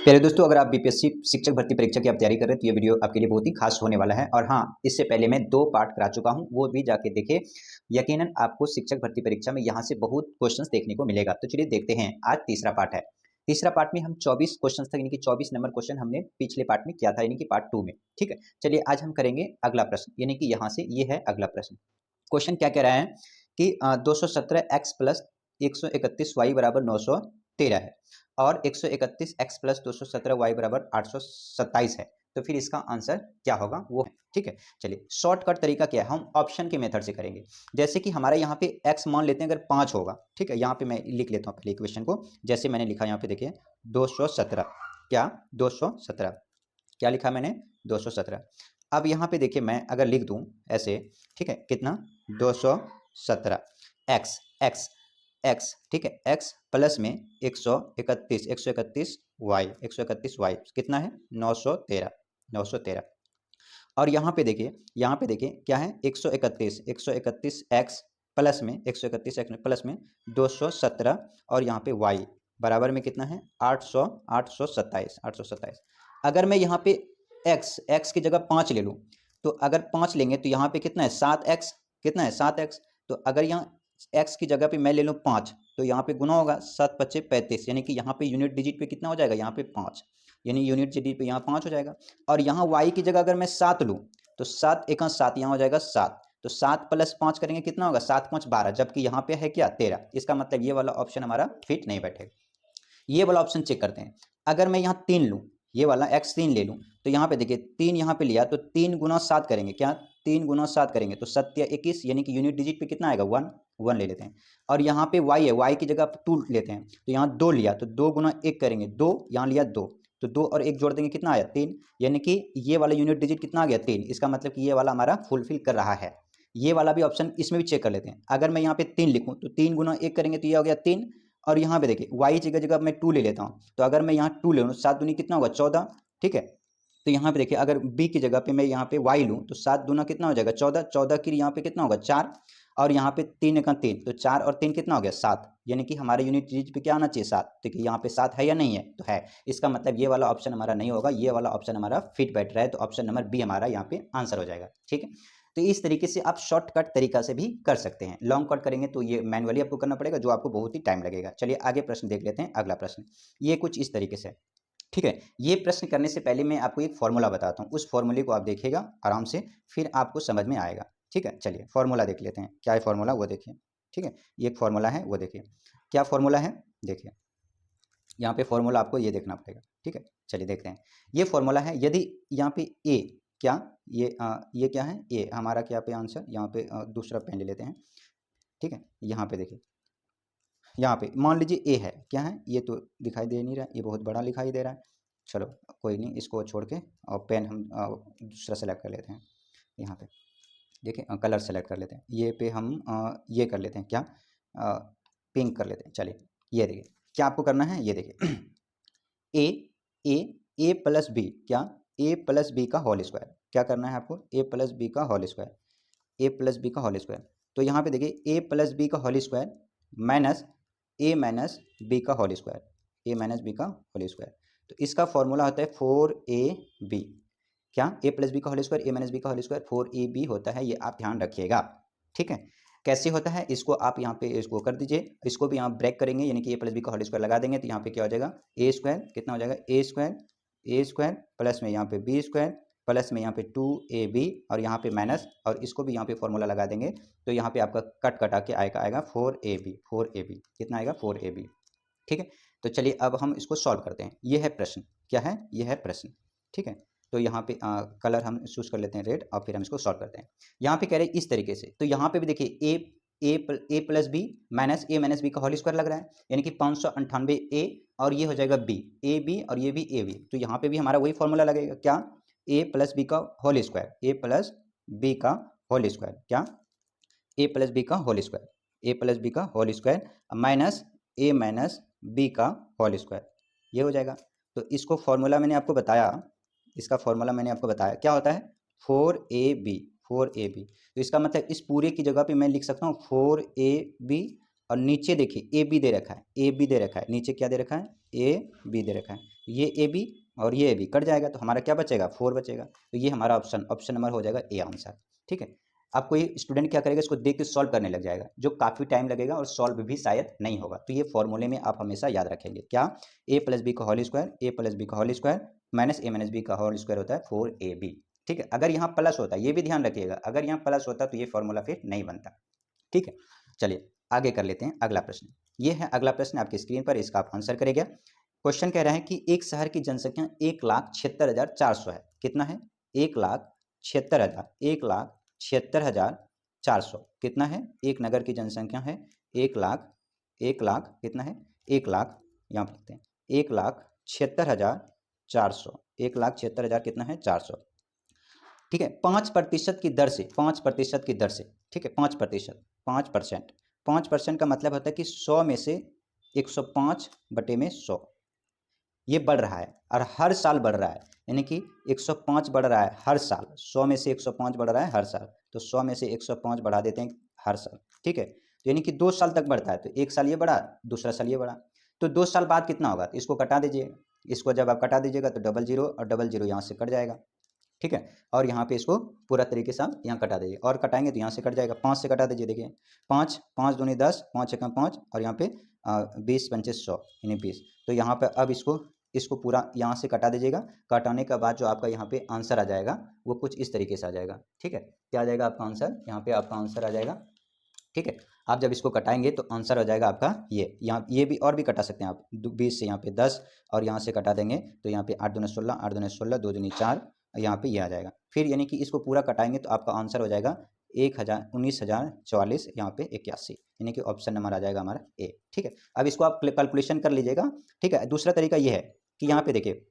प्यारे दोस्तों, अगर आप बीपीएससी शिक्षक भर्ती परीक्षा की आप तैयारी कर रहे हैं तो ये वीडियो आपके लिए बहुत ही खास होने वाला है। और हाँ, इससे पहले मैं 2 पार्ट करा चुका हूँ, वो भी जाके देखिए। यकीनन आपको शिक्षक भर्ती परीक्षा में यहाँ से बहुत क्वेश्चंस देखने को मिलेगा। तो चलिए देखते हैं, आज तीसरा पार्ट है। तीसरा पार्ट में हम 24 क्वेश्चंस तक, यानी कि 24 नंबर क्वेश्चन हमने पिछले पार्ट में किया था, यानी कि पार्ट 2 में। ठीक है, चलिए आज हम करेंगे अगला प्रश्न, यानी कि यहाँ से ये है अगला प्रश्न। क्वेश्चन क्या कह रहा है कि 217x प्लस 131y बराबर 913 है और 131x प्लस 217y बराबर 827 है। तो फिर इसका आंसर क्या होगा वो है। ठीक है, चलिए शॉर्टकट तरीका क्या है, हम ऑप्शन के मेथड से करेंगे। जैसे कि हमारे यहाँ पे x मान लेते हैं अगर 5 होगा। ठीक है, यहाँ पे मैं लिख लेता हूँ पहले इक्वेशन को। जैसे मैंने लिखा यहाँ पे देखिए 217, क्या 217 क्या लिखा मैंने 217। अब यहाँ पे देखिए मैं अगर लिख दूं ऐसे, ठीक है, कितना 217 एक्स एक्स एक्स, ठीक है, एक्स प्लस में 131 वाई कितना है 913 और यहाँ पे देखिए क्या है 131 एक्स प्लस में 131 एक्स प्लस में 217 और यहाँ पे वाई बराबर में कितना है 827। अगर मैं यहाँ पे एक्स की जगह 5 ले लूँ, तो अगर 5 लेंगे तो यहाँ पे कितना है 7x, कितना है 7x। तो अगर यहाँ x की जगह पे मैं ले लूँ 5, तो यहाँ पे गुना होगा 7 पच्चे 35, यानी कि यहाँ पे यूनिट डिजिट पे कितना हो जाएगा यहाँ पे 5, यानी यूनिट डिजिट पे यहाँ 5 हो जाएगा। और यहाँ y की जगह अगर मैं 7 लूँ, तो 7 एका 7, यहाँ हो जाएगा 7। तो 7 प्लस 5 करेंगे कितना होगा 7 5 12, जबकि यहाँ पे है क्या 13। इसका मतलब ये वाला ऑप्शन हमारा फिट नहीं बैठेगा। ये वाला ऑप्शन चेक करते हैं। अगर मैं यहाँ 3 लूँ, ये वाला x3 ले लूँ, तो यहाँ पे देखिए 3 यहाँ पे लिया तो 3 गुना 7 करेंगे, क्या 3 गुना 7 करेंगे तो 7 या 21, यानी कि यूनिट डिजिट पे कितना आएगा 1 ले लेते हैं। और यहाँ पे y है, y की जगह 2 लेते हैं, तो यहाँ 2 लिया तो 2 गुना 1 करेंगे, 2 यहाँ लिया 2, तो 2 और 1 जोड़ देंगे कितना आया 3, यानी कि ये वाला यूनिट डिजिट कितना आ गया 3। इसका मतलब कि ये वाला हमारा फुलफिल कर रहा है। ये वाला भी ऑप्शन इसमें भी चेक कर लेते हैं। अगर मैं यहाँ पे 3 लिखूँ तो 3 गुना 1 करेंगे तो ये हो गया 3। और यहाँ पे देखिए y की जगह मैं 2 ले लेता हूँ, तो अगर मैं यहाँ 2 ले लूँ 7 दूनी कितना होगा 14। ठीक है, तो यहाँ पे देखिए अगर b की जगह पे मैं यहाँ पे y लूँ तो 7 दूना कितना हो जाएगा 14, 14 की यहाँ पे कितना होगा 4, और यहाँ पे 3 का 3, तो 4 और 3 कितना हो गया 7, यानी कि हमारे यूनिट डिजिट पे क्या आना चाहिए 7। तो यहाँ पे 7 है या नहीं है, तो है। इसका मतलब ये वाला ऑप्शन हमारा नहीं होगा, ये वाला ऑप्शन हमारा फिट बैठ रहा है, तो ऑप्शन नंबर बी हमारा यहाँ पे आंसर हो जाएगा। ठीक है, तो इस तरीके से आप शॉर्टकट तरीका से भी कर सकते हैं। लॉन्ग कट करेंगे तो ये मैनुअली आपको करना पड़ेगा, जो आपको बहुत ही टाइम लगेगा। चलिए आगे प्रश्न देख लेते हैं। अगला प्रश्न ये कुछ इस तरीके से, ठीक है। ये प्रश्न करने से पहले मैं आपको एक फॉर्मूला बताता हूँ, उस फॉर्मूले को आप देखिएगा आराम से, फिर आपको समझ में आएगा। ठीक है, चलिए फॉर्मूला देख लेते हैं। क्या है फॉर्मूला वो देखिए। ठीक है, ये एक फॉर्मूला है, वो देखिए क्या फॉर्मूला है। देखिए यहाँ पे फॉर्मूला आपको ये देखना पड़ेगा। ठीक है, चलिए देखते हैं। ये फॉर्मूला है, यदि यहाँ पे ए, क्या ये क्या है ए हमारा, क्या पे आंसर, यहाँ पे दूसरा पेन ले लेते हैं। ठीक है, यहाँ पे देखिए, यहाँ पे मान लीजिए ए है, क्या है ये तो दिखाई दे नहीं रहा, ये बहुत बड़ा दिखाई दे रहा है। चलो कोई नहीं, इसको छोड़ के और पेन हम दूसरा सेलेक्ट कर लेते हैं। यहाँ पे देखिए कलर सेलेक्ट कर लेते हैं, ये पे हम ये कर लेते हैं, क्या पिंक कर लेते हैं। चलिए ये देखिए क्या आपको करना है, ये देखिए ए ए ए प्लस बी, क्या ए प्लस बी का होल स्क्वायर, क्या करना है आपको ए प्लस बी का होल स्क्वायर, ए प्लस बी का होल स्क्वायर। तो यहाँ पे देखिए ए प्लस बी का होल स्क्वायर माइनस ए माइनस बी का होल स्क्वायर, ए माइनस बी का होल स्क्वायर। तो इसका फॉर्मूला होता है 4ab, क्या ए प्लस बी का होल स्क्वायर ए माइनस बी का होल स्क्वायर 4ab होता है, ये आप ध्यान रखिएगा। ठीक है, कैसे होता है इसको आप यहाँ पे इसको कर दीजिए, इसको भी यहाँ ब्रेक करेंगे, यानी कि ए प्लस बी का होल स्क्वायर लगा देंगे, तो यहाँ पे क्या हो जाएगा ए स्क्वायर, कितना हो जाएगा ए स्क्वायर प्लस में यहाँ पे बी स्क्वायर प्लस में यहाँ पे 2ab और यहाँ पे माइनस, और इसको भी यहाँ पे फॉर्मूला लगा देंगे, तो यहाँ पे आपका कट कटा के आएगा 4ab कितना आएगा 4ab। ठीक है, तो चलिए अब हम इसको सॉल्व करते हैं। ये है प्रश्न, क्या है ये है प्रश्न। ठीक है, तो यहाँ पे कलर हम चूज कर लेते हैं रेड, और फिर हम इसको सॉल्व करते हैं। यहाँ पे कह रहे हैं इस तरीके से, तो यहाँ पे भी देखिए ए प्लस बी माइनस ए माइनस बी का होल स्क्वायर लग रहा है, यानी कि 598 ए, और ये हो जाएगा बी, ए बी और ये भी ए बी। तो यहाँ पे भी हमारा वही फॉर्मूला लगेगा, क्या ए प्लस बी का होल स्क्वायर, ए प्लस बी का होल स्क्वायर, क्या ए प्लस बी का होल स्क्वायर, ए प्लस बी का होल स्क्वायर माइनस ए माइनस बी का होल स्क्वायर, ये हो जाएगा। तो इसको फॉर्मूला मैंने आपको बताया, इसका फॉर्मूला मैंने आपको बताया क्या होता है 4ab। तो इसका मतलब इस पूरे की जगह पे मैं लिख सकता हूँ 4ab और नीचे देखिए ए बी दे रखा है, ए बी दे रखा है, नीचे क्या दे रखा है, ए बी दे रखा है, ये ए बी और ये ए बी कट जाएगा तो हमारा क्या बचेगा, 4 बचेगा। तो ये हमारा ऑप्शन नंबर हो जाएगा ए आंसर। ठीक है, अब कोई स्टूडेंट क्या करेगा, इसको देख के सॉल्व करने लग जाएगा, जो काफ़ी टाइम लगेगा और सॉल्व भी शायद नहीं होगा। तो ये फॉर्मूले में आप हमेशा याद रखेंगे क्या, ए प्लस बी का होल स्क्वायर, ए प्लस बी का होल स्क्वायर माइनस ए माइनस बी का होल स्क्वायर होता है 4ab। ठीक है, अगर यहाँ प्लस होता है, ये भी ध्यान रखिएगा, अगर यहाँ प्लस होता तो ये फॉर्मूला फिर नहीं बनता। ठीक है, चलिए आगे कर लेते हैं अगला प्रश्न। ये है अगला प्रश्न आपकी स्क्रीन पर, इसका आप आंसर करेंगे। क्वेश्चन कह रहा है कि एक शहर की जनसंख्या 1,76,400 है। कितना है, 1,76,000, 1,76,400 कितना है, एक नगर की जनसंख्या है 1,00,000 कितना है, 1,00,000 यहाँ पर लिखते हैं 1,76,400, 1,76,000 कितना है 400। ठीक है, 5% की दर से, 5% की दर से, ठीक है 5%, 5% का मतलब होता है कि 100 में से 105/100 ये बढ़ रहा है और हर साल बढ़ रहा है, यानी कि 105 बढ़ रहा है हर साल, 100 में से 105 बढ़ रहा है हर साल, तो 100 में से 105 बढ़ा देते हैं हर साल। ठीक है, तो यानी कि 2 साल तक बढ़ता है, तो एक साल ये बढ़ा, दूसरा साल ये बढ़ा, तो 2 साल बाद कितना होगा, तो इसको कटा दीजिए, इसको जब आप कटा दीजिएगा तो 00 और 00 यहाँ से कट जाएगा। ठीक है, और यहाँ पे इसको पूरा तरीके से आप यहाँ कटा दीजिए, और कटाएंगे तो यहाँ से कट जाएगा, 5 से कटा दीजिए, देखिए 5, 5 दूनी 10, 5 एकम 5 और यहाँ पे 20 पंचे 100 यानी 20। तो यहाँ पे अब इसको पूरा यहाँ से कटा दीजिएगा, कटाने के बाद जो आपका यहाँ पे आंसर आ जाएगा वो कुछ इस तरीके से आ जाएगा। ठीक है, क्या आ जाएगा आपका आंसर, यहाँ पे आपका आंसर आ जाएगा। ठीक है, आप जब इसको कटाएंगे तो आंसर हो जाएगा आपका ये, यहाँ ये भी और भी कटा सकते हैं आप, 20 से यहाँ पे 10 और यहाँ से कटा देंगे तो यहाँ पे 8 दूनी 16, 8 दूनी 16, 2 दूनी 4, यहाँ पे ये आ जाएगा। फिर यानी कि इसको पूरा कटाएंगे तो आपका आंसर हो जाएगा 19,044 यहाँ पे 81, यानी कि ऑप्शन नंबर आ जाएगा हमारा ए। ठीक है, अब इसको आप कैलकुलेशन कर लीजिएगा। ठीक है, दूसरा तरीका ये है कि यहाँ पे देखिए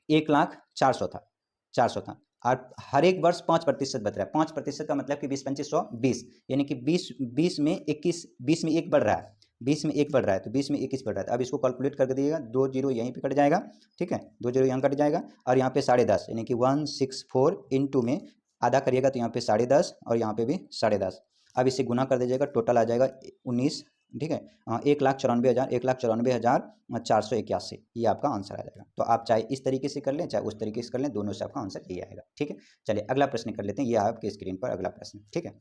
1,04,000 था, 400 था, और हर एक वर्ष 5% बच रहा है। 5% का मतलब कि 20 पंचे 100, 20, यानी कि 20 में 21, 20 में 1 बढ़ रहा है, 20 में 1 बढ़ रहा है, तो 20 में 21 बढ़ रहा है। तो अब इसको कैलकुलेट करके दीजिएगा, 2 जीरो यहीं पे कट जाएगा। ठीक है, 2 जीरो यहाँ कट जाएगा और यहाँ पे 10.5 यानी कि 164 इंटू में आधा करिएगा तो यहाँ पे 10.5 और यहाँ पे भी 10.5। अब इसे गुना कर दीजिएगा, टोटल आ जाएगा 19। ठीक है, 1,94,481, ये आपका आंसर आ जाएगा। तो आप चाहे इस तरीके से कर लें चाहे उस तरीके से कर लें, दोनों से आपका आंसर ये आएगा। ठीक है, चलिए अगला प्रश्न कर लेते हैं, ये आपके स्क्रीन पर अगला प्रश्न। ठीक है,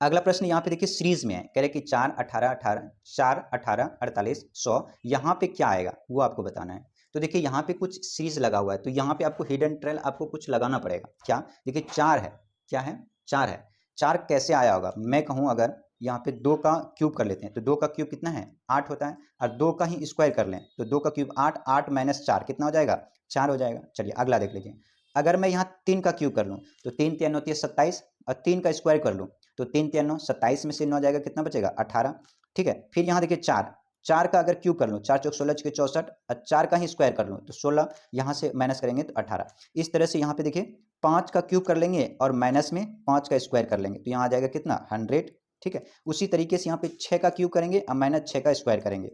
अगला प्रश्न यहाँ पे देखिए सीरीज में है, कह रहे कि 4, 18, 18, 4, 18, 48, 100, यहाँ पे क्या आएगा वो आपको बताना है। तो देखिए यहाँ पे कुछ सीरीज लगा हुआ है, तो यहाँ पे आपको हिडन ट्रेल आपको कुछ लगाना पड़ेगा। क्या, देखिए 4 है, क्या है 4 है, 4 कैसे आया होगा, मैं कहूँ अगर यहाँ पे 2 का क्यूब कर लेते हैं तो 2 का क्यूब कितना है 8 होता है, और 2 का ही स्क्वायर कर लें तो 2 का क्यूब 8, 8 माइनस 4 कितना हो जाएगा 4 हो जाएगा। चलिए अगला देख लीजिए, अगर मैं यहाँ 3 का क्यूब कर लूँ तो 3 3 होती है 27, और 3 का स्क्वायर कर लूँ तो 3 3 9, 27 में से 9 जाएगा, कितना बचेगा 18। ठीक है, फिर यहाँ देखिए 4, 4 का अगर क्यूब कर लूँ, 4 चौक 16 छके 64, और 4 का ही स्क्वायर कर लूँ तो 16, यहाँ से माइनस करेंगे तो 18। इस तरह से यहाँ पे देखिए 5 का क्यूब कर लेंगे और माइनस में 5 का स्क्वायर कर लेंगे तो यहाँ आ जाएगा कितना 100। ठीक है, उसी तरीके से यहाँ पे 6 का क्यूब करेंगे और माइनस 6 का स्क्वायर करेंगे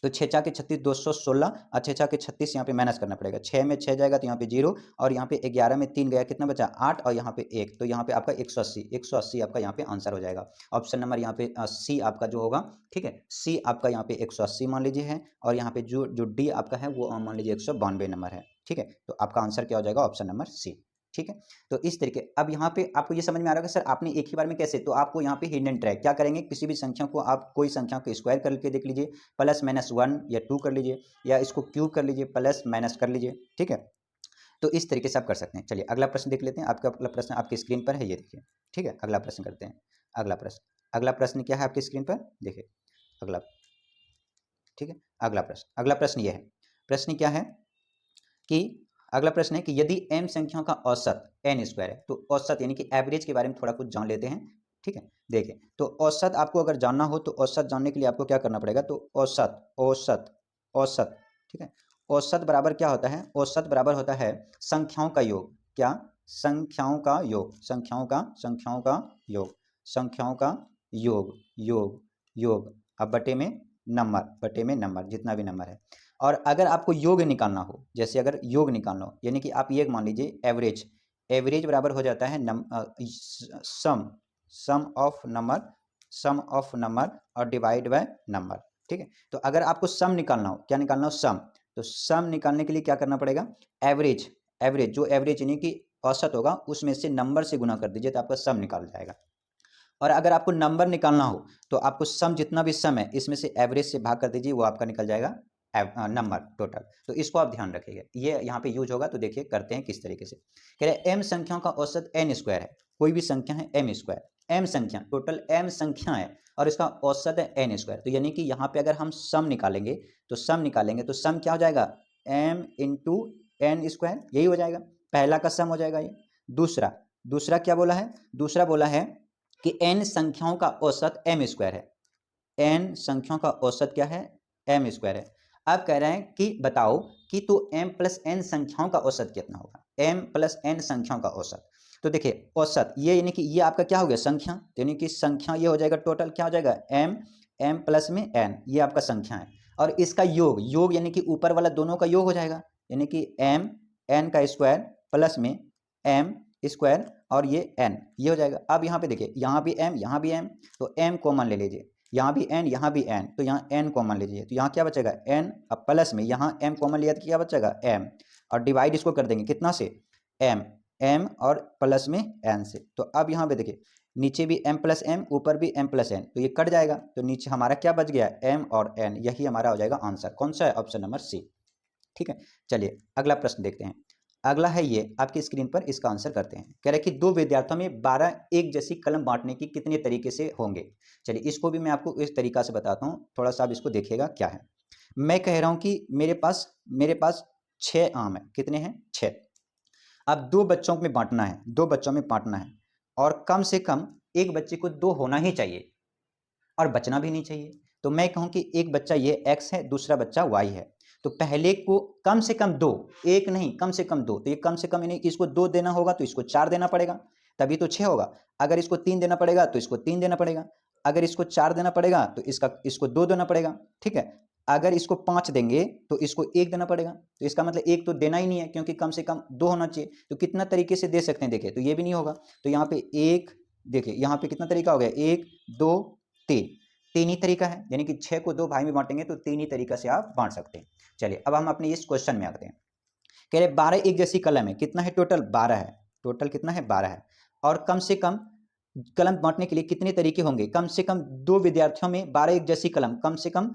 तो 6 4 के 36, 216, और 6 4 के 36 यहाँ पे माइनस करना पड़ेगा, 6 में 6 जाएगा तो यहाँ पे 0, और यहाँ पे 11 में 3 गया, कितना बचा 8, और यहाँ पे 1, तो यहाँ पे आपका 180, 180 आपका यहाँ पे आंसर हो जाएगा। ऑप्शन नंबर यहाँ पे सी आपका जो होगा। ठीक है, सी आपका यहाँ पे 180 मान लीजिए है, और यहाँ पे जो डी आपका है वो मान लीजिए 192 नंबर है। ठीक है, तो आपका आंसर क्या हो जाएगा ऑप्शन नंबर सी। ठीक है, तो इस तरीके, अब यहाँ पे आपको ये समझ में आ रहा है सर आपने एक ही बार में कैसे, तो आपको यहाँ पे हिडन ट्रैक क्या करेंगे, किसी भी संख्या को आप कोई संख्या को स्क्वायर करके देख लीजिए, प्लस माइनस 1 या 2 कर लीजिए, या इसको क्यूब कर लीजिए, प्लस माइनस कर लीजिए। ठीक है, तो इस तरीके से आप कर सकते हैं। चलिए अगला प्रश्न देख लेते हैं, आपका अगला प्रश्न आपकी स्क्रीन पर है, ये देखिए। ठीक है, अगला प्रश्न करते हैं। अगला प्रश्न क्या है आपकी स्क्रीन पर, देखिए अगला। ठीक है, अगला प्रश्न ये है, प्रश्न क्या है कि अगला प्रश्न है कि यदि m संख्याओं का औसत n स्क्वायर है, तो औसत यानी कि एवरेज के बारे में थोड़ा कुछ जान लेते हैं। ठीक है, देखिए तो औसत आपको अगर जानना हो तो औसत जानने के लिए आपको क्या करना पड़ेगा, तो औसत। ठीक है, औसत बराबर क्या होता है, औसत बराबर होता है संख्याओं का योग। क्या, संख्याओं का योग, संख्याओं का योग अब बटे में नंबर, जितना भी नंबर है। और अगर आपको योग निकालना हो, जैसे अगर योग निकालना हो, यानी कि आप ये मान लीजिए एवरेज बराबर हो जाता है sum of number sum of number और डिवाइड बाय नंबर, ठीक है। तो अगर आपको सम निकालना हो, क्या निकालना हो, सम, तो सम निकालने के लिए क्या करना पड़ेगा, एवरेज, एवरेज जो एवरेज यानी कि औसत होगा उसमें से नंबर से गुना कर दीजिए तो आपका सम निकाल जाएगा। और अगर आपको नंबर निकालना हो तो आपको सम, जितना भी सम है इसमें से एवरेज से भाग कर दीजिए, वो आपका निकल जाएगा नंबर टोटल। तो इसको आप ध्यान रखिएगा, ये यहाँ पे यूज होगा। तो देखिए करते हैं किस तरीके से। कह रहे एम संख्याओं का औसत एन स्क्वायर है, कोई भी संख्या है एम स्क्वायर, एम संख्या टोटल एम संख्या है और इसका औसत है एन स्क्वायर। तो यानी कि यहाँ पे अगर हम सम निकालेंगे तो सम क्या हो जाएगा, एम इंटू एन स्क्वायर, यही हो जाएगा, पहला का सम हो जाएगा ये। दूसरा दूसरा क्या बोला है, दूसरा बोला है कि n संख्याओं का औसत m स्क्वायर है, n संख्याओं का औसत क्या है, m स्क्वायर है। अब कह रहे हैं कि बताओ कि तो m प्लस n संख्याओं का औसत कितना होगा, m प्लस n संख्याओं का औसत। तो देखिए औसत ये यानी कि ये आपका क्या हो गया, संख्या, यानी कि संख्या ये हो जाएगा टोटल, क्या हो जाएगा, m प्लस में n, ये आपका संख्या है। और इसका योग, योग यानी कि ऊपर वाला दोनों का योग हो जाएगा, यानी कि m n का स्क्वायर प्लस में m स्क्वायर और ये n, ये हो जाएगा। अब यहाँ पे देखिए, यहाँ भी m, यहाँ भी m, तो m कॉमन ले लीजिए, यहाँ भी n, यहाँ भी n, तो यहाँ n कॉमन लीजिए, तो यहाँ क्या बचेगा n, अब प्लस में यहाँ m कॉमन लिया तो क्या बचेगा m, और डिवाइड इसको कर देंगे कितना से, m और प्लस में n से। तो अब यहाँ पे देखिए नीचे भी m प्लस m, ऊपर भी m प्लस n, तो ये कट जाएगा, तो नीचे हमारा क्या बच गया, m और n, यही हमारा हो जाएगा आंसर। कौन सा है, ऑप्शन नंबर सी, ठीक है। चलिए अगला प्रश्न देखते हैं। अगला है ये आपकी स्क्रीन पर, इसका आंसर करते हैं। कह रहे कि दो विद्यार्थियों में 12 एक जैसी कलम बांटने की कितने तरीके से होंगे। चलिए इसको भी मैं आपको इस तरीका से बताता हूँ, थोड़ा सा आप इसको देखिएगा क्या है। मैं कह रहा हूँ कि मेरे पास 6 आम है, कितने हैं, 6। अब 2 बच्चों में बांटना है, 2 बच्चों में बांटना है, और कम से कम एक बच्चे को 2 होना ही चाहिए और बचना भी नहीं चाहिए। तो मैं कहूँ कि एक बच्चा ये x है, दूसरा बच्चा y है, तो पहले को कम से कम 2, एक नहीं कम से कम 2, तो ये कम से कम यानी कि इसको 2 देना होगा तो इसको 4 देना पड़ेगा, तभी तो 6 होगा। अगर इसको 3 देना पड़ेगा तो इसको 3 देना पड़ेगा, अगर इसको 4 देना पड़ेगा तो इसको 2 देना पड़ेगा, ठीक है। अगर इसको 5 देंगे तो इसको 1 देना पड़ेगा, तो इसका मतलब 1 तो देना ही नहीं है क्योंकि कम से कम 2 होना चाहिए। तो कितना तरीके से दे सकते हैं, देखिए तो ये भी नहीं होगा, तो यहाँ पे 1, देखिए यहाँ पे कितना तरीका हो गया, 1 2 3, 3 ही तरीका है, यानी कि 6 को 2 भाई में बांटेंगे तो 3 ही तरीका से आप बांट सकते हैं। चलिए अब हम अपने इस क्वेश्चन में आते हैं। कह रहे 12 एक जैसी कलम है, कितना है टोटल, 12 है, टोटल कितना है, 12 है। और कम से कम कलम बांटने के लिए कितने तरीके होंगे, कम से कम 2 विद्यार्थियों में 12 एक जैसी कलम, कम से कम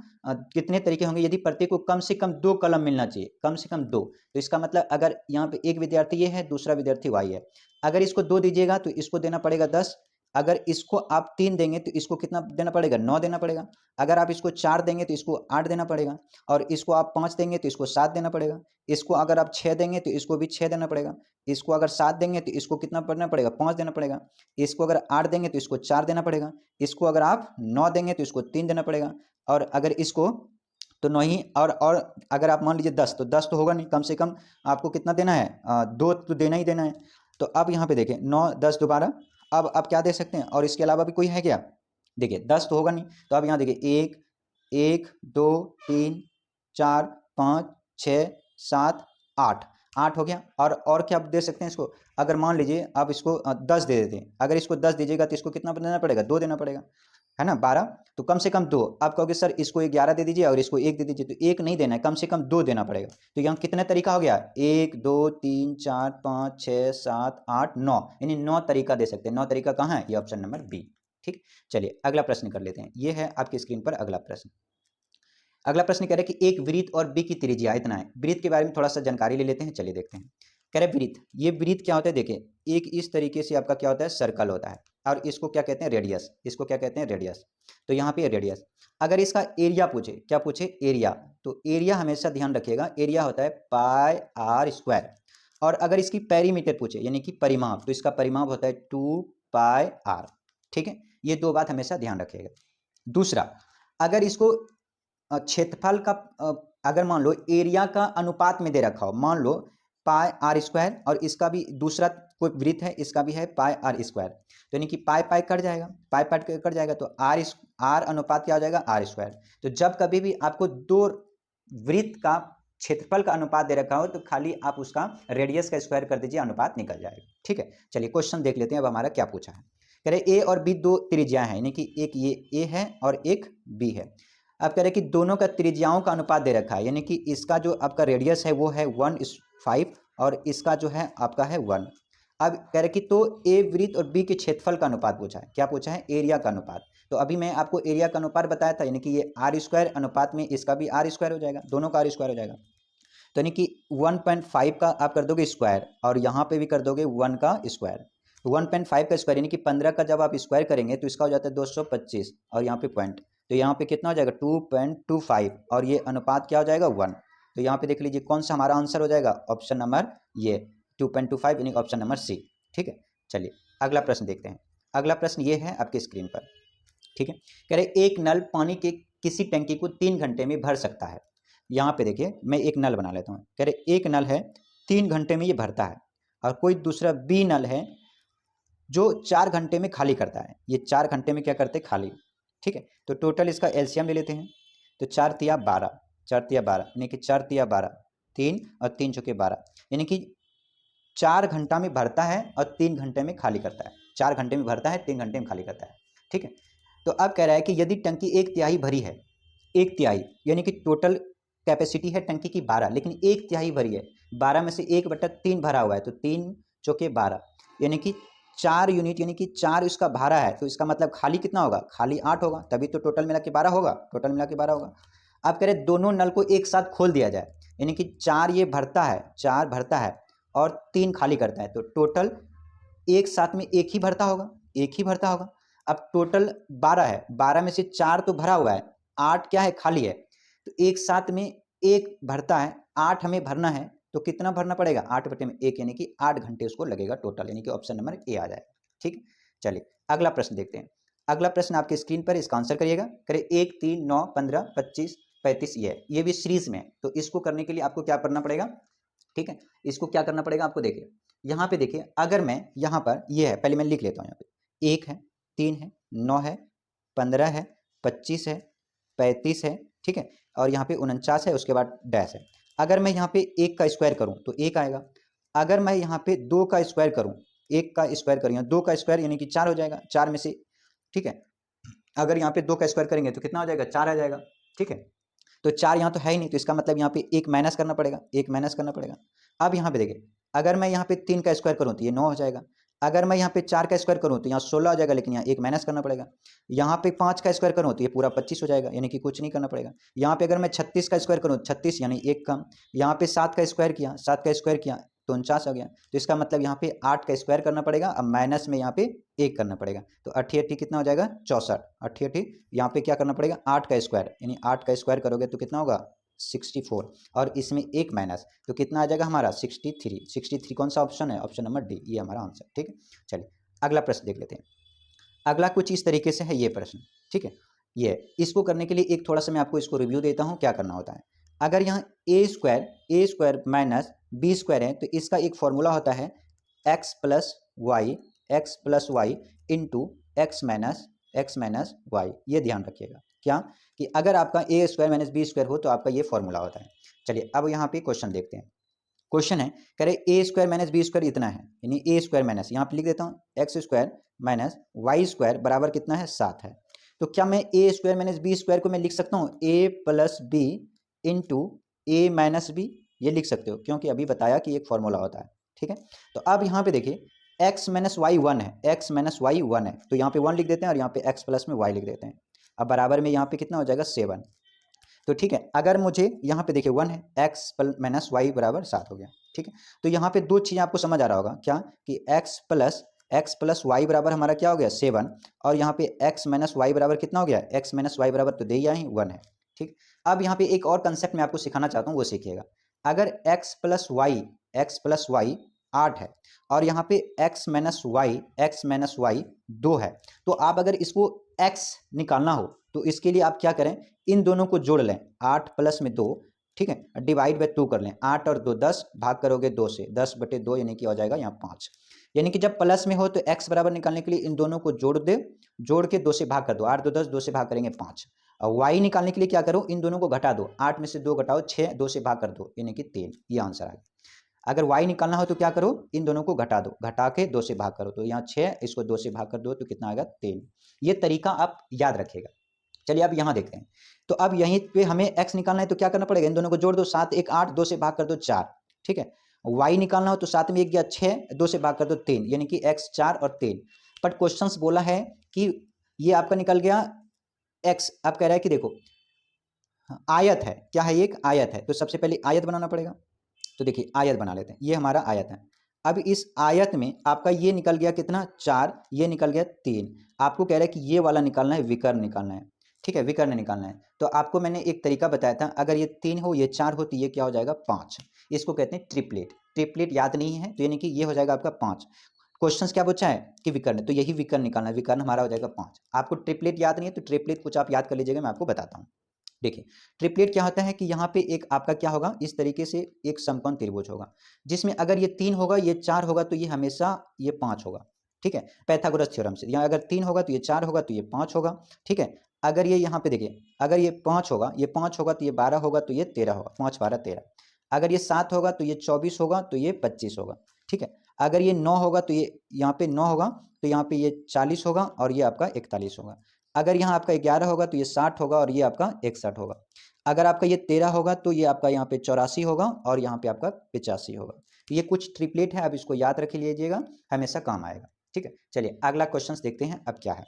कितने तरीके होंगे, यदि प्रत्येक को कम से कम 2 कलम मिलना चाहिए, कम से कम 2। तो इसका मतलब अगर यहाँ पे एक विद्यार्थी ये है, दूसरा विद्यार्थी वाई है, अगर इसको 2 दीजिएगा तो इसको देना पड़ेगा 10, अगर इसको आप 3 देंगे तो इसको कितना देना पड़ेगा, 9 देना पड़ेगा, अगर आप इसको 4 देंगे तो इसको 8 देना पड़ेगा, और इसको आप 5 देंगे तो इसको 7 देना पड़ेगा, इसको अगर आप 6 देंगे तो इसको भी 6 देना पड़ेगा, इसको अगर 7 देंगे तो इसको कितना पड़ना पड़ेगा, 5 देना पड़ेगा, इसको अगर 8 देंगे तो इसको 4 देना पड़ेगा, इसको अगर आप 9 देंगे तो इसको 3 देना पड़ेगा, और अगर इसको तो 9 ही, और अगर आप मान लीजिए 10, तो 10 तो होगा नहीं, कम से कम आपको कितना देना है, 2 तो देना ही देना है। तो अब यहाँ पे देखें 9 10 दोबारा, अब आप क्या दे सकते हैं, और इसके अलावा भी कोई है क्या, देखिए 10 तो होगा नहीं, तो अब यहाँ देखिए 1 1 2 3 4 5 6 7 8, 8 हो गया। और क्या आप दे सकते हैं इसको, अगर मान लीजिए आप इसको 10 दे देते हैं, अगर इसको 10 दीजिएगा तो इसको कितना देना पड़ेगा, 2 देना पड़ेगा, है ना, 12, तो कम से कम 2। आप कहोगे सर इसको 11 दे दीजिए और इसको 1 दे दीजिए, तो 1 नहीं देना है, कम से कम 2 देना पड़ेगा। तो यहाँ कितने तरीका हो गया, 1 2 3 4 5 6 7 8 9, यानी 9 तरीका दे सकते हैं। 9 तरीका कहाँ है, ये ऑप्शन नंबर बी, ठीक। चलिए अगला प्रश्न कर लेते हैं, ये है आपकी स्क्रीन पर अगला प्रश्न। अगला प्रश्न कह रहे हैं कि एक वृत्त और बी की त्रिज्या इतना है। वृत्त के बारे में थोड़ा सा जानकारी ले लेते हैं, चलिए देखते हैं। कह रहे वृत्त, ये वृत्त क्या होता है, देखिए एक इस तरीके से आपका क्या होता है, सर्कल होता है, और इसको क्या कहते हैं, रेडियस, इसको क्या कहते हैं, रेडियस। तो यहाँ पे रेडियस, अगर इसका एरिया पूछे, क्या पूछे, एरिया, तो एरिया हमेशा ध्यान रखिएगा, एरिया होता है पाई आर स्क्वायर। और अगर इसकी पेरीमीटर पूछे यानी कि परिमाप, तो इसका परिमाप होता है 2 पाई आर, ठीक है। ये 2 बात हमेशा ध्यान रखिएगा। दूसरा, अगर इसको क्षेत्रफल का अगर मान लो एरिया का अनुपात में दे रखा हो, मान लो पाई आर स्क्वायर, और इसका भी दूसरा कोई वृत्त है, इसका भी है पाई आर स्क्वायर, तो यानी कि पाई पाई कट जाएगा, पाई पाई कट जाएगा, तो आर अनुपात क्या हो जाएगा, आर स्क्वायर। तो जब कभी भी आपको 2 वृत्त का क्षेत्रफल का अनुपात दे रखा हो तो खाली आप उसका रेडियस का स्क्वायर कर दीजिए, अनुपात निकल जाएगा, ठीक है। चलिए क्वेश्चन देख लेते हैं अब हमारा क्या पूछा है। कह रहे ए और बी दो त्रिज्याएं हैं, यानी कि एक ये ए है और एक बी है। अब कह रहे कि दोनों का त्रिज्याओं का अनुपात दे रखा है, यानी कि इसका जो आपका रेडियस है वो है 1:5 और इसका जो है आपका है 1। अब कह रहे कि तो ए वृत्त और बी के क्षेत्रफल का अनुपात पूछा है। क्या पूछा है? एरिया का अनुपात। तो अभी मैं आपको एरिया का अनुपात बताया था, यानी कि ये r² अनुपात में इसका भी r² हो जाएगा, दोनों का r² हो जाएगा। तो यानी कि 1.5 का आप कर दोगे स्क्वायर और यहाँ पे भी कर दोगे 1 का स्क्वायर। 1.5 का स्क्वायर यानी कि 15 का जब आप स्क्वायर करेंगे तो इसका हो जाता है 225 और यहाँ पे पॉइंट, तो यहाँ पे कितना हो जाएगा 2.25 और ये अनुपात क्या हो जाएगा 1। तो यहाँ पे देख लीजिए कौन सा हमारा आंसर हो जाएगा, ऑप्शन नंबर ये 2.25 यानी ऑप्शन नंबर सी। ठीक है, चलिए अगला प्रश्न देखते हैं। अगला प्रश्न ये है आपके स्क्रीन पर। ठीक है, कह रहे एक नल पानी के किसी टंकी को 3 घंटे में भर सकता है। यहाँ पे देखिए मैं एक नल बना लेता हूँ। कह रहे एक नल है 3 घंटे में ये भरता है और कोई दूसरा बी नल है जो 4 घंटे में खाली करता है। ये 4 घंटे में क्या करते हैं? खाली। ठीक है, तो टोटल इसका एलसीएम ले लेते हैं। तो 4 तिया 12, 4 तिया 12 यानी कि 4 तिया 12, 3 और 3 चौके 12, यानी कि 4 घंटा में भरता है और 3 घंटे में खाली करता है। 4 घंटे में भरता है, 3 घंटे में खाली करता है। ठीक है, तो अब कह रहा है कि यदि टंकी 1/3 भरी है, 1/3 यानी कि टोटल कैपेसिटी है टंकी की 12, लेकिन 1/3 भरी है, 12 में से 1/3 भरा हुआ है, तो 3 चौके 12 यानी कि 4 यूनिट, यानी कि 4 इसका भरा है, तो इसका मतलब खाली कितना होगा? खाली 8 होगा, तभी तो टोटल मिला के 12 होगा, टोटल मिला के 12 होगा। अब कह रहे दोनों नल को एक साथ खोल दिया जाए, यानी कि 4 ये भरता है, 4 भरता है और 3 खाली करता है, तो टोटल एक साथ में एक ही भरता होगा, एक ही भरता होगा। अब टोटल 12 है, 12 में से 4 तो भरा हुआ है, 8 क्या है? खाली है। तो एक साथ में एक भरता है, 8 हमें भरना है, तो कितना भरना पड़ेगा? 8/1 यानी कि 8 घंटे उसको लगेगा टोटल, यानी कि ऑप्शन नंबर ए आ जाएगा। ठीक, चलिए अगला प्रश्न देखते हैं। अगला प्रश्न आपके स्क्रीन पर, इसका आंसर करिएगा। करे 1, 3, 9, 15, 25, 35 ये भी सीरीज में है, तो इसको करने के लिए आपको क्या करना पड़ेगा? ठीक है, इसको क्या करना पड़ेगा आपको? देखिए यहाँ पे देखिए, अगर मैं यहाँ पर ये है, पहले मैं लिख लेता हूँ। यहाँ पे 1 है, 3 है, 9 है, 15 है, 25 है, 35 है, ठीक है, और यहाँ पे 49 है, उसके बाद डैश है। अगर मैं यहाँ पे 1 का स्क्वायर करूँ तो 1 आएगा। अगर मैं यहाँ पे 2 का स्क्वायर करूँ, 1 का स्क्वायर करूँ, 2 का स्क्वायर यानी कि 4 हो जाएगा, 4 में से, ठीक है, अगर यहाँ पे 2 का स्क्वायर करेंगे तो कितना हो जाएगा? 4 आ जाएगा। ठीक है, तो 4 यहाँ तो है ही नहीं, तो इसका मतलब यहाँ पे 1 माइनस करना पड़ेगा, 1 माइनस करना पड़ेगा। अब यहाँ पे देखिए, अगर मैं यहाँ पे 3 का स्क्वायर करूँ तो ये 9 हो जाएगा। अगर मैं यहाँ पे 4 का स्क्वायर करूँ तो यहाँ 16 हो जाएगा, लेकिन यहाँ 1 माइनस करना पड़ेगा। यहाँ पे 5 का स्क्वायर करूँ तो ये पूरा 25 हो जाएगा, यानी कि कुछ नहीं करना पड़ेगा। यहाँ पे अगर मैं 36 का स्क्वायर करूँ, 36 यानी 1 कम। यहाँ पे 7 का स्क्वायर किया, 7 का स्क्वायर किया तो 49 हो गया। तो इसका मतलब यहाँ पे 8 का स्क्वायर करना पड़ेगा, अब माइनस में यहाँ पे 1 करना पड़ेगा, तो 88 कितना हो जाएगा? 64। 88 यहाँ पे क्या करना पड़ेगा? 8 का स्क्वायर, यानी 8 का स्क्वायर करोगे तो कितना होगा? 64, और इसमें 1 माइनस, तो कितना आ जाएगा हमारा? 63। 63 कौन सा ऑप्शन है? ऑप्शन नंबर डी, ये हमारा आंसर। ठीक है, चलिए अगला प्रश्न देख लेते हैं। अगला कुछ इस तरीके से है ये प्रश्न। ठीक है, ये इसको करने के लिए एक थोड़ा सा मैं आपको इसको रिव्यू देता हूँ क्या करना होता है। अगर यहाँ A square minus B square है, तो इसका एक फॉर्मूला होता है X plus Y into X minus Y. ये ध्यान रखिएगा क्या, कि अगर आपका A square minus B square हो तो आपका ये फॉर्मूला होता है। चलिए अब यहाँ पे क्वेश्चन देखते हैं। क्वेश्चन है, कह रहे ए स्क्वायर माइनस बी स्क्वायर इतना है, यानी ए स्क्वायर माइनस, यहाँ पे लिख देता हूँ X square minus Y square बराबर कितना है? 7 है। तो क्या मैं A square minus B square को मैं लिख सकता हूँ A plus B into A minus B? ये लिख सकते हो, क्योंकि अभी बताया कि एक फॉर्मूला होता है। ठीक है, तो अब यहाँ पे देखिए एक्स माइनस वाई 1 है, एक्स माइनस वाई 1 है, तो यहाँ पे 1 लिख देते हैं और यहाँ पे एक्स प्लस में वाई लिख देते हैं। अब बराबर में यहाँ पे कितना हो जाएगा? 7। तो ठीक है, अगर मुझे यहाँ पे देखिए 1 है, एक्स माइनस वाई बराबर 7 हो गया। ठीक है, तो यहाँ पे दो चीज़ें आपको समझ आ रहा होगा क्या, कि एक्स प्लस वाई बराबर हमारा क्या हो गया? 7, और यहाँ पे एक्स माइनस वाई बराबर कितना हो गया? एक्स माइनस वाई बराबर तो दे ही 1 है। ठीक, अब यहाँ पे एक और कंसेप्ट मैं आपको सिखाना चाहता हूँ, वो सीखिएगा। अगर एक्स प्लस वाई 8 है और यहाँ पे एक्स माइनस वाई 2 है, तो आप अगर इसको एक्स निकालना हो तो इसके लिए आप क्या करें, इन दोनों को जोड़ लें, 8 प्लस में 2, ठीक है, डिवाइड बाय 2 कर लें। 8 और 2 10, भाग करोगे 2 से, 10/2 यानी कि हो जाएगा यहाँ 5। यानी कि जब प्लस में हो तो x बराबर निकालने के लिए इन दोनों को जोड़ दे, जोड़ के 2 से भाग कर दो, 8 2 10, 2 से भाग करेंगे 5। और y निकालने के लिए क्या करो, इन दोनों को घटा दो, 8 में से 2 घटाओ 6, 2 से भाग कर दो यानी कि 3। ये आंसर आ गया। अगर y निकालना हो तो क्या करो, इन दोनों को घटा दो, घटा के 2 से भाग करो, तो यहाँ 6, इसको 2 से भाग कर दो तो कितना आएगा 3। ये तरीका आप याद रखिएगा। चलिए अब यहाँ देखते हैं। तो अब यहीं पे हमें x निकालना है तो क्या करना पड़ेगा, इन दोनों को जोड़ दो, 7 1 8, 2 से भाग कर दो 4, ठीक है। y निकालना हो तो 7 में 1 गया 6, 2 से भाग कर दो 3, यानी कि x 4 और 3। बट क्वेश्चंस बोला है कि ये आपका निकल गया x। अब कह रहा है कि देखो आयत है, क्या है, एक आयत है, तो सबसे पहले आयत बनाना पड़ेगा। तो देखिए आयत बना लेते हैं, ये हमारा आयत है। अब इस आयत में आपका ये निकल गया कितना 4, ये निकल गया 3। आपको कह रहा है कि ये वाला निकालना है, विकर्ण निकालना है, ठीक है, विकर्ण निकालना है। तो आपको मैंने एक तरीका बताया था, अगर ये 3 हो, ये 4 हो, तो ये क्या हो जाएगा 5। इसको कहते हैं ट्रिपलेट। ट्रिपलेट याद नहीं है तो यानी कि ये हो जाएगा आपका 5। क्वेश्चंस क्या पूछा है कि विकर्ण, तो यही विकर्ण निकालना है, विकर्ण हमारा हो जाएगा 5। आपको ट्रिपलेट याद नहीं है तो ट्रिपलेट कुछ आप याद कर लीजिएगा, मैं आपको बताता हूँ। देखिए ट्रिपलेट क्या होता है कि यहाँ पे एक आपका क्या होगा, इस तरीके से एक समकोण त्रिभुज होगा, जिसमें अगर ये 3 होगा, ये 4 होगा, तो ये हमेशा ये 5 होगा, ठीक है, पाइथागोरस थ्योरम से। यहाँ अगर 3 होगा तो ये 4 होगा, तो ये 5 होगा, ठीक है। अगर ये यहाँ पे देखिए, अगर ये 5 होगा, ये 5 होगा, तो ये 12 होगा, तो ये 13 होगा, 5 12 13। अगर ये 7 होगा तो ये 24 होगा, तो ये 25 होगा, ठीक है। अगर ये 9 होगा तो ये यहाँ पे 9 होगा, तो यहाँ पे ये 40 होगा, और ये आपका 41 होगा। अगर यहाँ आपका 11 होगा तो ये 60 होगा, और ये आपका 61 होगा। अगर आपका ये 13 होगा तो ये आपका यहाँ पे 84 होगा, और यहाँ पे आपका 85 होगा। तो ये कुछ ट्रिपलेट है, अब इसको याद रख लीजिएगा, हमेशा काम आएगा, ठीक है। चलिए अगला क्वेश्चन देखते हैं अब क्या है।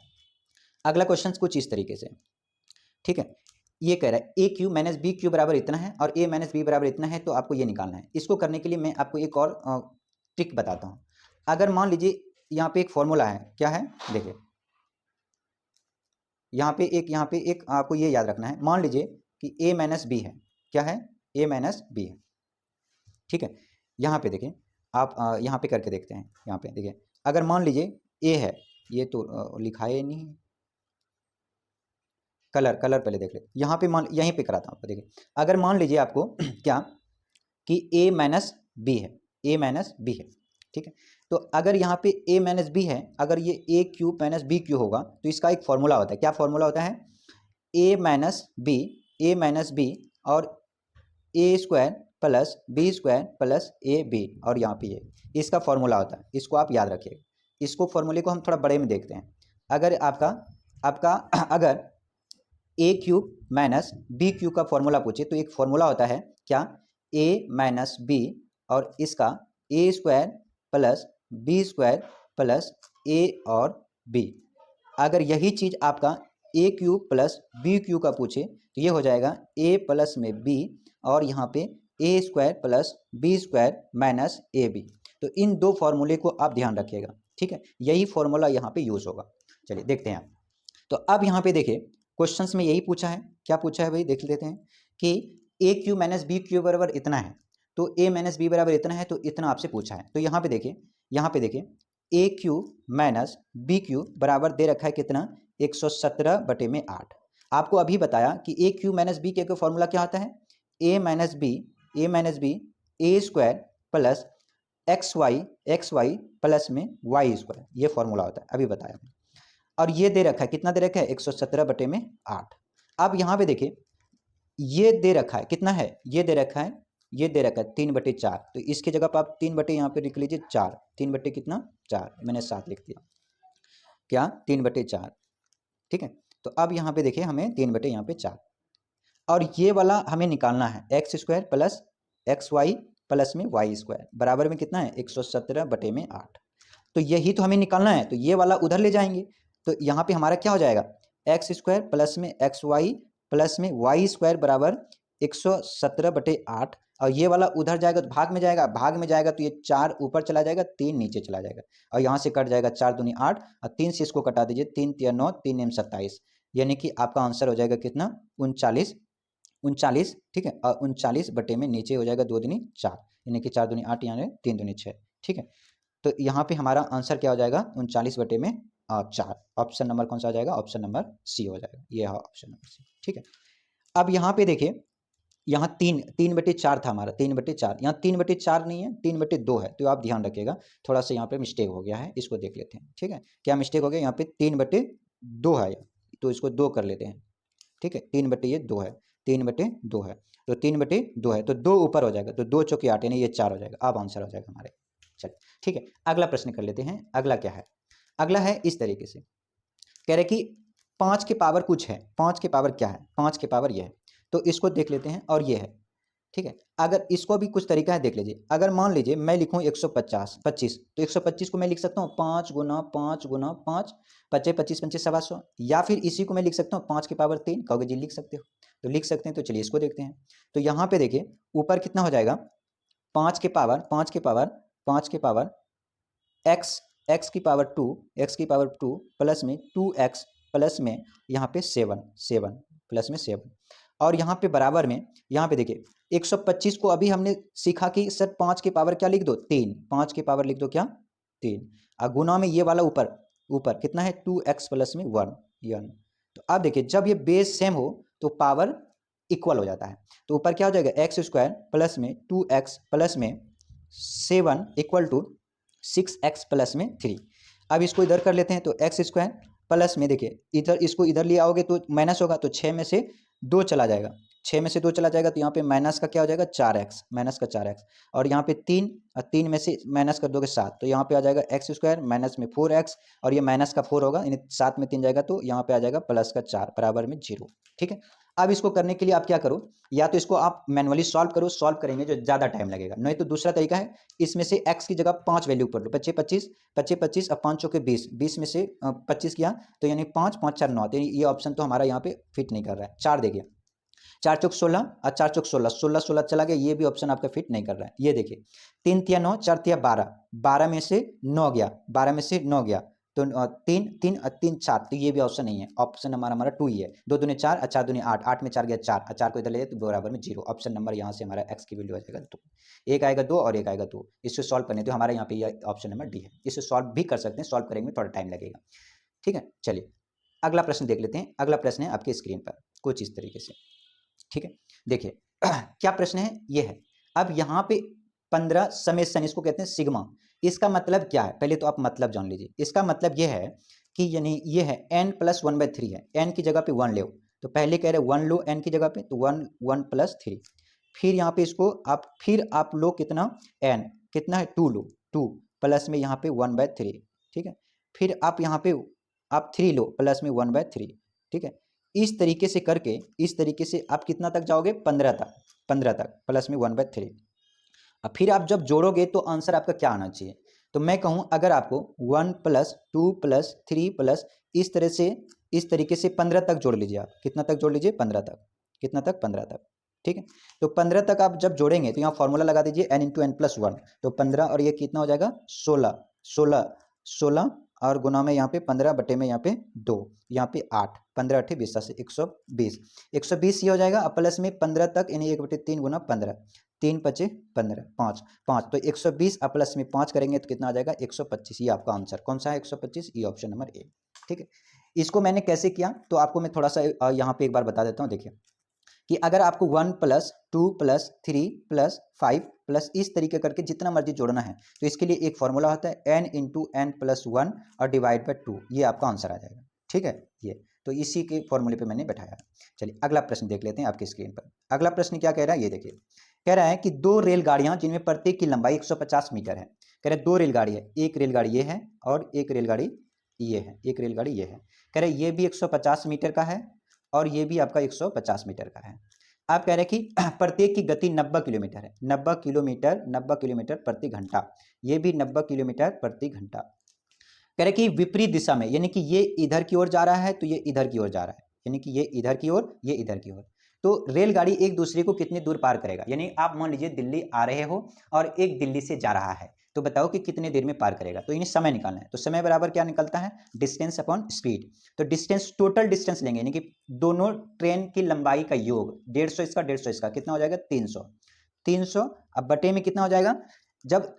अगला क्वेश्चन कुछ इस तरीके से, ठीक है। ये कह रहा है ए क्यू माइनस बी क्यू बराबर इतना है और ए माइनस बी बराबर इतना है, तो आपको ये निकालना है। इसको करने के लिए मैं आपको एक और ट्रिक बताता हूँ। अगर मान लीजिए यहाँ पे एक फॉर्मूला है, क्या है, देखिए यहाँ पे एक आपको ये याद रखना है। मान लीजिए कि a माइनस बी है, क्या है, a माइनस बी है, ठीक है। यहाँ पे देखिए आप यहाँ पे करके देखते हैं। यहाँ पे देखिए अगर मान लीजिए a है, ये तो लिखा है नहीं, कलर पहले देख ले। यहाँ पे मान, यहीं पे कराता हूँ आपको। देखिए अगर मान लीजिए आपको क्या कि a माइनस बी है, a माइनस बी है, ठीक है। तो अगर यहाँ पे a माइनस बी है, अगर ये a cube minus B cube होगा, तो इसका एक फॉर्मूला होता है। क्या फॉर्मूला होता है, a माइनस बी और A square plus B square plus A B, और यहाँ पे ये इसका फॉर्मूला होता है। इसको आप याद रखिए। इसको फॉर्मूले को हम थोड़ा बड़े में देखते हैं। अगर आपका अगर ए क्यूब माइनस बी क्यूब का फॉर्मूला पूछे, तो एक फॉर्मूला होता है क्या, ए माइनस बी और इसका A square plus B square plus A और बी। अगर यही चीज़ आपका A cube plus B cube का पूछे, तो ये हो जाएगा ए प्लस में बी और यहाँ पे A square plus B square minus A B. तो इन दो फॉर्मूले को आप ध्यान रखिएगा, ठीक है। यही फॉर्मूला यहाँ पे यूज होगा। चलिए देखते हैं। तो अब यहाँ पे देखिए क्वेश्चंस में यही पूछा है। क्या पूछा है भाई, देख लेते हैं कि A cube minus B Q बराबर इतना है, तो ए माइनस बी बराबर इतना है, तो इतना आपसे पूछा है। तो यहाँ पे देखिए ए क्यू माइनस बी क्यू बराबर दे रखा है कितना, 117/8। आपको अभी बताया कि ए क्यू माइनस बी का फॉर्मूला क्या होता है, A minus B A square plus X Y plus में वाई स्क्वायर, ये फॉर्मूला होता है, अभी बताया। और ये दे रखा है कितना, दे रखा है 117/8। अब यहाँ पे देखिए ये दे रखा है कितना है, ये दे रखा है 3/4। तो इसकी जगह पर आप 3 यहाँ पे लिख लीजिए 4, 3 कितना 4, मैंने 7 लिख दिया, क्या 3/4, ठीक है। तो अब यहाँ पे देखिए हमें 3 यहाँ पे 4, और ये वाला हमें निकालना है X square plus X Y plus में वाई स्क्वायर बराबर में कितना है 117/8। तो यही तो हमें निकालना है, तो ये वाला उधर ले जाएंगे। तो यहाँ पे हमारा क्या हो जाएगा, एक्स स्क्वायर प्लस में एक्स वाई प्लस में वाई स्क्वायर बराबर 117/8, और ये वाला उधर जाएगा तो भाग में जाएगा, तो ये 4 ऊपर चला जाएगा, 3 नीचे चला जाएगा, और यहाँ से कट जाएगा 4 दूनी 8, और 3 से इसको कटा दीजिए, 3 तिया 9, 3 नेम 27, यानी कि आपका आंसर हो जाएगा कितना 39, ठीक है। और 39 बटे में नीचे हो जाएगा 2 दूनी 4, यानी कि 4 दूनी 8, यानी 3 दूनी 6, ठीक है। तो यहाँ पे हमारा आंसर क्या हो जाएगा 39/4। ऑप्शन नंबर कौन सा आ जाएगा, ऑप्शन नंबर सी हो जाएगा, ये है ऑप्शन नंबर सी, ठीक है। अब यहाँ पे देखिए, यहाँ 3/4 था हमारा, 3/4, यहाँ 3/4 नहीं है, 3/2 है। तो आप ध्यान रखिएगा, थोड़ा सा यहाँ पे मिस्टेक हो गया है, इसको देख लेते हैं, ठीक है। क्या मिस्टेक हो गया, यहाँ पे 3/2 है, तो इसको 2 कर लेते हैं, ठीक है। 3/2 है, 3/2 है। तो 3/2 है, तो 2 ऊपर हो जाएगा, तो 2 चौके 8 यानी ये 4 हो जाएगा। अब आंसर हो जाएगा हमारे। चलिए ठीक है, अगला प्रश्न कर लेते हैं। अगला क्या है? अगला है इस तरीके से, कह रहे कि 5 की पावर कुछ है। 5 की पावर क्या है? 5 की पावर ये है, तो इसको देख लेते हैं। और ये है, ठीक है। अगर इसको भी कुछ तरीका है, देख लीजिए। अगर मान लीजिए मैं लिखूं 125, तो 125 को मैं लिख सकता हूँ 5 गुना 5 गुना 5, 25 25 25 700। या फिर इसी को मैं लिख सकता हूँ 5 की पावर 3। कहोगे जी लिख सकते हो, तो लिख सकते हैं। तो चलिए इसको देखते हैं। तो यहाँ पे देखिए ऊपर कितना हो जाएगा, 5 की पावर 5 की पावर 5 की पावर एक्स, एक्स की पावर 2, एक्स की पावर 2 प्लस में 2x प्लस में यहाँ पे 7 7 प्लस में 7। और यहाँ पे बराबर में, यहाँ पे देखिए 125 को अभी हमने सीखा कि सर 5 की पावर क्या लिख दो, 3। 5 की पावर लिख दो क्या, 3। और गुना में ये वाला ऊपर ऊपर कितना है, 2x प्लस में 1 1। तो अब देखिए जब ये बेस सेम हो तो पावर इक्वल हो जाता है। तो ऊपर क्या हो जाएगा, एक्स स्क्वायर प्लस में 2x प्लस में 7 इक्वल टू 6x प्लस में 3। अब इसको इधर कर लेते हैं, तो एक्स स्क्वायर प्लस में देखिए इधर, इसको इधर ले आओगे तो माइनस होगा, तो 6 में से 2 चला जाएगा, 6 में से 2 चला जाएगा, तो यहाँ पे माइनस का क्या हो जाएगा, 4x, माइनस का 4x। और यहाँ पे 3, और 3 में से माइनस कर दोगे 7, तो यहाँ पे आ जाएगा एक्स स्क्वायर माइनस में 4x, और ये माइनस का 4 होगा, यानी 7 में 3 जाएगा, तो यहाँ पे आ जाएगा प्लस का 4 बराबर में 0। ठीक है। अब इसको करने के लिए आप क्या करो, या तो इसको आप मैनुअली सॉल्व करो, सॉल्व करेंगे जो ज़्यादा टाइम लगेगा। नहीं तो दूसरा तरीका है, इसमें से x की जगह 5 वैल्यू कर लो, 25 25 25 25 और 5 चौके 20, 20 में से 25 किया तो यानी 5 5 4 9, तो ये ऑप्शन तो हमारा यहाँ पे फिट नहीं कर रहा है। 4 देखिए, 4 चौक 16 और 4 चौक 16, 16 16 चला गया, ये भी ऑप्शन आपका फिट नहीं कर रहा है। ये देखिए 3 तिया 9, 4 तिया 12, 12 में से 9 गया, 12 में से 9 गया, तो 3 3 3 4, तो ये भी ऑप्शन नहीं है। ऑप्शन नंबर हमारा 2 ही है। 2 दूनी 4 और 4 दूनी 8, 8 में 4 गया 4, और 4 को इधर ले तो बराबर में 0। ऑप्शन नंबर यहाँ से हमारा x की वैल्यू आ जाएगा 2। एक आएगा 2 और एक आएगा 2। इससे सॉल्व करने तो हमारा यहाँ पे ये ऑप्शन नंबर डी है। इससे सॉल्व भी कर सकते हैं, सॉल्व करेंगे थोड़ा टाइम लगेगा। ठीक है, चलिए अगला प्रश्न देख लेते हैं। अगला प्रश्न है आपकी स्क्रीन पर कुछ इस तरीके से। ठीक है, देखिए क्या प्रश्न है, ये है। अब यहाँ पे 15 समेशन, इसको कहते हैं सिग्मा। इसका मतलब क्या है, पहले तो आप मतलब जान लीजिए। इसका मतलब ये है कि यानी ये है n प्लस 1/3 है, n की जगह पे 1 ले, तो पहले कह रहे 1 लो n की जगह पे, तो 1 1 प्लस 3। फिर यहाँ पे इसको आप फिर आप लो कितना, n कितना है 2 लो, 2 प्लस में यहाँ पे 1/3। ठीक है, फिर आप यहाँ पे आप 3 लो प्लस में 1/3। ठीक है, इस तरीके से करके, इस तरीके से आप कितना तक जाओगे, 15 तक, 15 तक प्लस में 1/3। अब फिर आप जब जोड़ोगे तो आंसर आपका क्या आना चाहिए। तो मैं कहूँ अगर आपको 1 प्लस 2 प्लस 3 प्लस इस तरह से, इस तरीके से 15 तक जोड़ लीजिए। आप कितना तक जोड़ लीजिए, 15 तक। कितना तक, 15 तक। ठीक है, तो 15 तक आप जब जोड़ेंगे तो यहाँ फॉर्मूला लगा दीजिए n इंटू एन प्लस 1, तो 15 और ये कितना हो जाएगा 16, 16 16 और गुना में यहाँ पे 15 बटे में यहाँ पे 2, यहाँ पे 8, 15 8 20 से 120, 120 ये हो जाएगा। अब प्लस में 15 तक यानी 1/3 गुना 15, 3 पचे 15, 5 5, तो 120 और प्लस में 5 करेंगे तो कितना आ जाएगा 125। ये आपका आंसर कौन सा है, 125, ये ऑप्शन नंबर ए। ठीक है, इसको मैंने कैसे किया तो आपको मैं थोड़ा सा यहाँ पे एक बार बता देता हूँ। देखिए कि अगर आपको 1 प्लस 2 प्लस 3 प्लस 5 प्लस इस तरीके करके जितना मर्जी जोड़ना है, तो इसके लिए एक फॉर्मूला होता है n इंटू एन प्लस 1 और डिवाइड बाई 2, ये आपका आंसर आ जाएगा। ठीक है, ये तो इसी के फॉर्मूले पे मैंने बैठाया। चलिए अगला प्रश्न देख लेते हैं आपकी स्क्रीन पर। अगला प्रश्न क्या कह रहा है, ये देखिए कह रहा है कि 2 रेलगाड़ियां जिनमें प्रत्येक की लंबाई 150 मीटर है। कह रहे 2 रेलगाड़ी है, एक रेलगाड़ी ये है और एक रेलगाड़ी ये है, एक रेलगाड़ी ये है। कह रहे ये भी 150 मीटर का है और ये भी आपका 150 मीटर का है। आप कह रहे हैं कि प्रत्येक की गति 90 किलोमीटर है, 90 किलोमीटर, 90 किलोमीटर प्रति घंटा, ये भी 90 किलोमीटर प्रति घंटा। कह रहे कि विपरीत दिशा में, यानी कि ये इधर की ओर जा रहा है तो ये इधर की ओर जा रहा है, यानी कि ये इधर की ओर, ये इधर की ओर। तो रेलगाड़ी एक दूसरे को कितनी दूर पार करेगा, यानी आप मान लीजिए दिल्ली आ रहे हो और एक दिल्ली से जा रहा है, तो बताओ कि कितने देर में पार करेगा। तो इन्हें समय निकालना है, तो समय बराबर क्या निकलता है, डिस्टेंस अपॉन स्पीड। तो डिस्टेंस, टोटल डिस्टेंस लेंगे, यानी कि दोनों ट्रेन की लंबाई का योग, 150 इसका 150 इसका, कितना हो जाएगा 300, 300। अब बटे में कितना हो जाएगा, जब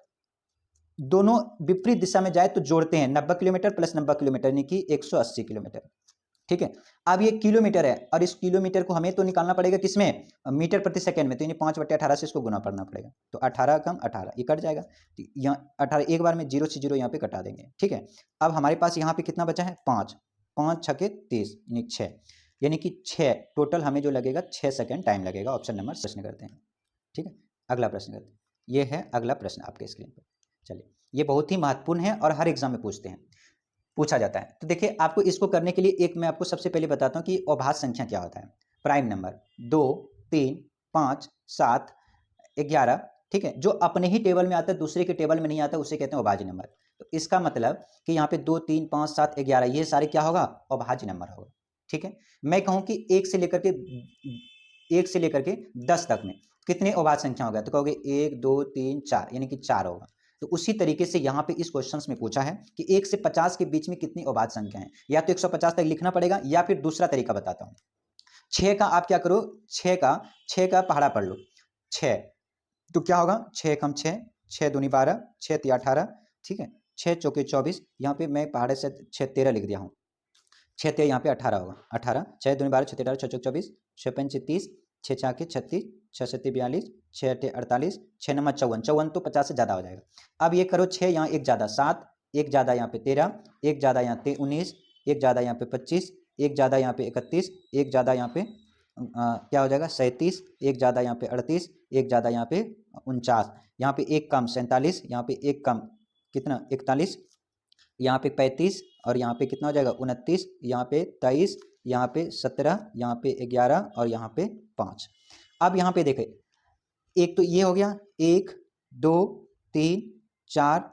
दोनों विपरीत दिशा में जाए तो जोड़ते हैं, 90 किलोमीटर प्लस 90 किलोमीटर यानी कि 180 किलोमीटर। ठीक है, अब ये किलोमीटर है और इस किलोमीटर को हमें तो निकालना पड़ेगा किसमें, मीटर प्रति सेकंड में, तो यानी 5/18 से इसको गुना करना पड़ेगा। तो 18 कम 18 ये कट जाएगा, तो यहाँ 18 एक बार में 0 से 0 यहाँ पे कटा देंगे। ठीक है, अब हमारे पास यहाँ पे कितना बचा है, 5 5 6 30 यानी 6, यानी कि 6 टोटल हमें जो लगेगा 6 सेकंड टाइम लगेगा। ऑप्शन नंबर प्रश्न करते हैं। ठीक है, अगला प्रश्न करते हैं। ये है अगला प्रश्न आपके स्क्रीन पर। चलिए, ये बहुत ही महत्वपूर्ण है और हर एग्जाम में पूछा जाता है। तो देखिए, आपको इसको करने के लिए एक मैं आपको सबसे पहले बताता हूँ कि अभाज्य संख्या क्या होता है। प्राइम नंबर 2, 3, 5, 7, 11, ठीक है, जो अपने ही टेबल में आता है दूसरे के टेबल में नहीं आता उसे कहते हैं अभाज्य नंबर। तो इसका मतलब कि यहाँ पे 2, 3, 5, 7, 11 ये सारे क्या होगा, अभाज्य नंबर होगा। ठीक है, मैं कहूँ कि 1 से लेकर के 10 तक में कितने अभाज्य संख्या होगा, तो कहोगे 1, 2, 3, 4 यानी कि 4 होगा। तो उसी तरीके से यहाँ पे इस क्वेश्चन में पूछा है कि 1 से 50 के बीच में कितनी अभाज्य संख्या है। या तो 150 तक लिखना पड़ेगा या फिर दूसरा तरीका बताता हूँ। 6 का आप क्या करो, 6 का पहाड़ा पढ़ लो। 6 तो क्या होगा, 6 कम 6, 6 दूनी 12, 6 तिया 18, ठीक है, 6 चौके 24, यहाँ पे मैं पहाड़े से 6 13 लिख दिया हूँ। 6 तिया यहाँ पे 18 होगा, 18, 6 दूनी 12, 6 18, 6 चौके 24, 6 पंच 30, 6 चाके 36, 6 सत्ते 42, 6 अट्ठे 48, 6 नंबर 54, 54 तो 50 से ज़्यादा हो जाएगा। अब ये करो 6 यहाँ एक ज़्यादा 7, एक ज़्यादा यहाँ पे 13, एक ज़्यादा यहाँ पे 19, एक ज़्यादा यहाँ पे 25, एक ज़्यादा यहाँ पे 31, एक ज़्यादा यहाँ पे क्या हो जाएगा 37, एक ज़्यादा यहाँ पे 38, एक ज़्यादा यहाँ पे 49, यहाँ पे एक कम 47, यहाँ पे एक कम कितना 41, यहाँ पे 35 और यहाँ पे कितना हो जाएगा 29, यहाँ पे 23, यहाँ पे 17, यहाँ पे 11 और यहाँ पे 5। अब यहाँ पे देखें, एक तो ये हो गया 1, 2, 3, 4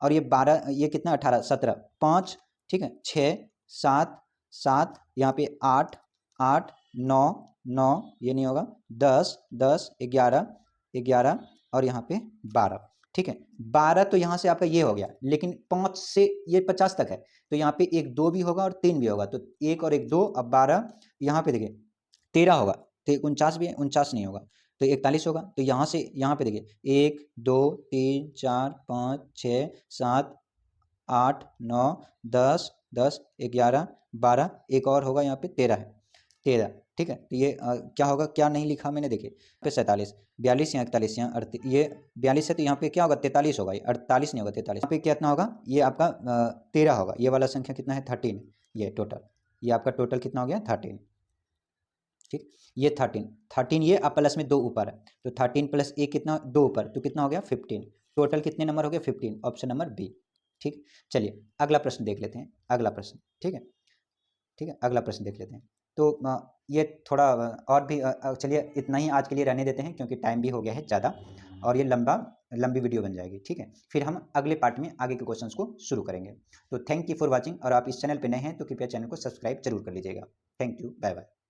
और ये 12, ये कितना 18, 17, 5, ठीक है, 6, 7, 7, यहाँ पे 8, 8, 9, 9, ये नहीं होगा 10, 10, 11, 11 और यहाँ पे 12, ठीक है। 12 तो यहाँ से आपका ये हो गया, लेकिन 5 से ये 50 तक है तो यहाँ पे 1 2 भी होगा और 3 भी होगा, तो 1 और 1 2, अब 12, यहाँ पे देखिए 13 होगा, तो 49 भी है, 49 नहीं होगा तो 41 होगा। तो यहाँ से यहाँ पे देखिए 1 2 3 4 5 6 7 8 9 10 10 11 12, एक और होगा यहाँ पे 13 है, 13, ठीक है। तो ये क्या होगा, क्या नहीं लिखा मैंने, देखिए पे 47, 42 यहाँ 41 यहाँ 38, ये 42 है तो यहाँ पे क्या होगा 43 होगा, ये 48 नहीं होगा 43, यहाँ पे कितना होगा, ये आपका 13 होगा। ये वाला संख्या कितना है 13, ये टोटल, ये आपका टोटल कितना हो गया 13, ठीक। ये 13 ये अब प्लस में 2 ऊपर है तो 13 प्लस 1 कितना 2 ऊपर, तो कितना हो गया 15, टोटल कितने नंबर हो गए 15, ऑप्शन नंबर बी, ठीक। चलिए अगला प्रश्न देख लेते हैं, अगला प्रश्न, ठीक है, ठीक है, अगला प्रश्न देख लेते हैं। तो ये थोड़ा और भी चलिए इतना ही आज के लिए रहने देते हैं क्योंकि टाइम भी हो गया है ज़्यादा और ये लंबी वीडियो बन जाएगी, ठीक है। फिर हम अगले पार्ट में आगे के क्वेश्चंस को शुरू करेंगे। तो थैंक यू फॉर वाचिंग, और आप इस चैनल पे नए हैं तो कृपया चैनल को सब्सक्राइब जरूर कर लीजिएगा। Thank you, bye bye.